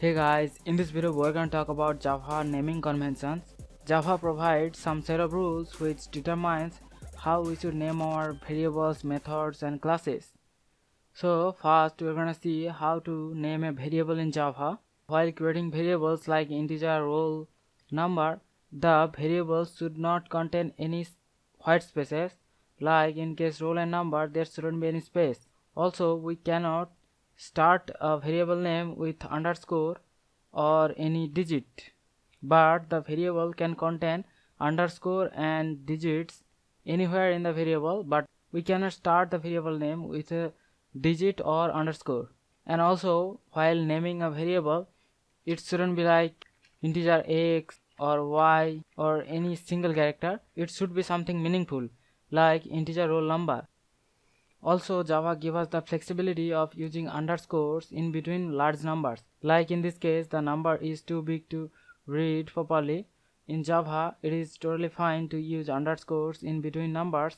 Hey guys, in this video we're going to talk about Java naming conventions. Java provides some set of rules which determines how we should name our variables, methods and classes. So first we're going to see how to name a variable in Java. While creating variables like integer, roll, number, the variables should not contain any white spaces. Like in case roll and number, there shouldn't be any space. Also, we cannot start a variable name with underscore or any digit, but the variable can contain underscore and digits anywhere in the variable, but we cannot start the variable name with a digit or underscore. And also, while naming a variable, it shouldn't be like integer x or y or any single character. It should be something meaningful like integer roll number. Also, Java gives us the flexibility of using underscores in between large numbers. Like in this case, the number is too big to read properly. In Java, it is totally fine to use underscores in between numbers,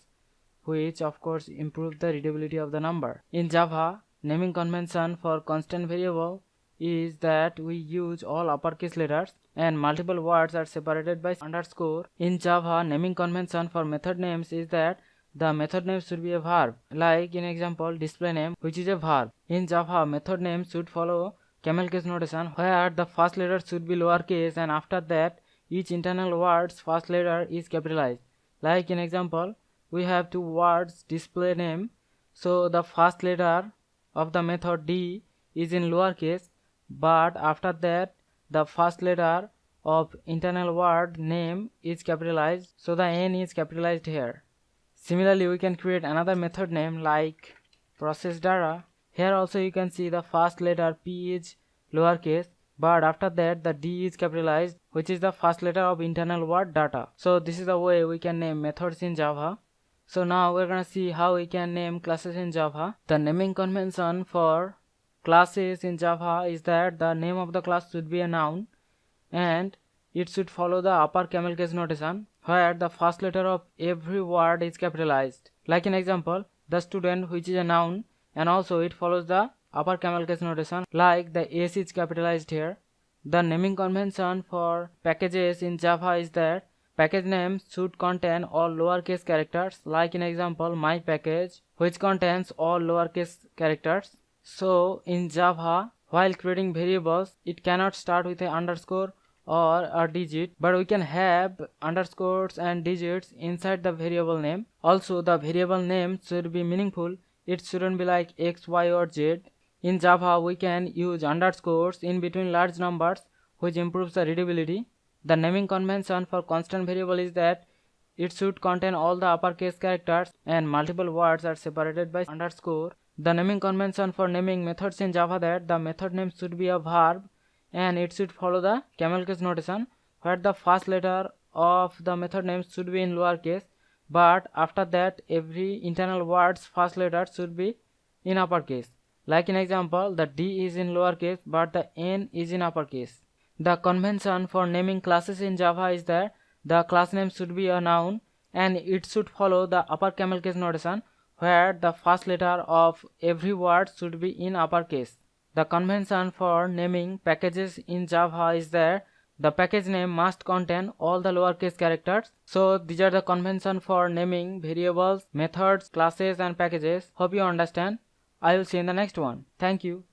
which of course improves the readability of the number. In Java, naming convention for constant variable is that we use all uppercase letters and multiple words are separated by underscore. In Java, naming convention for method names is that the method name should be a verb, like in example display name, which is a verb. In Java, method name should follow camel case notation where the first letter should be lowercase and after that each internal word's first letter is capitalized. Like in example, we have two words display name, so the first letter of the method D is in lowercase, but after that the first letter of internal word name is capitalized, so the N is capitalized here. Similarly, we can create another method name like process data. Here also you can see the first letter P is lowercase, but after that the D is capitalized, which is the first letter of internal word data. So this is the way we can name methods in Java. So now we're gonna see how we can name classes in Java. The naming convention for classes in Java is that the name of the class should be a noun and it should follow the upper camel case notation where the first letter of every word is capitalized. Like in example, the student, which is a noun, and also it follows the upper camel case notation like the S is capitalized here. The naming convention for packages in Java is that package names should contain all lowercase characters, like in example my package, which contains all lowercase characters. So in Java, while creating variables, it cannot start with an underscore or a digit, but we can have underscores and digits inside the variable name. Also, the variable name should be meaningful. It shouldn't be like x, y or z. In Java, we can use underscores in between large numbers, which improves the readability. The naming convention for constant variable is that it should contain all the uppercase characters and multiple words are separated by underscore. The naming convention for naming methods in Java that the method name should be a verb and it should follow the camel case notation where the first letter of the method name should be in lowercase, but after that every internal word's first letter should be in uppercase. Like in example, the D is in lowercase but the N is in uppercase. The convention for naming classes in Java is that the class name should be a noun and it should follow the upper camel case notation where the first letter of every word should be in uppercase. The convention for naming packages in Java is that the package name must contain all the lowercase characters. So these are the convention for naming variables, methods, classes and packages. Hope you understand. I will see you in the next one. Thank you.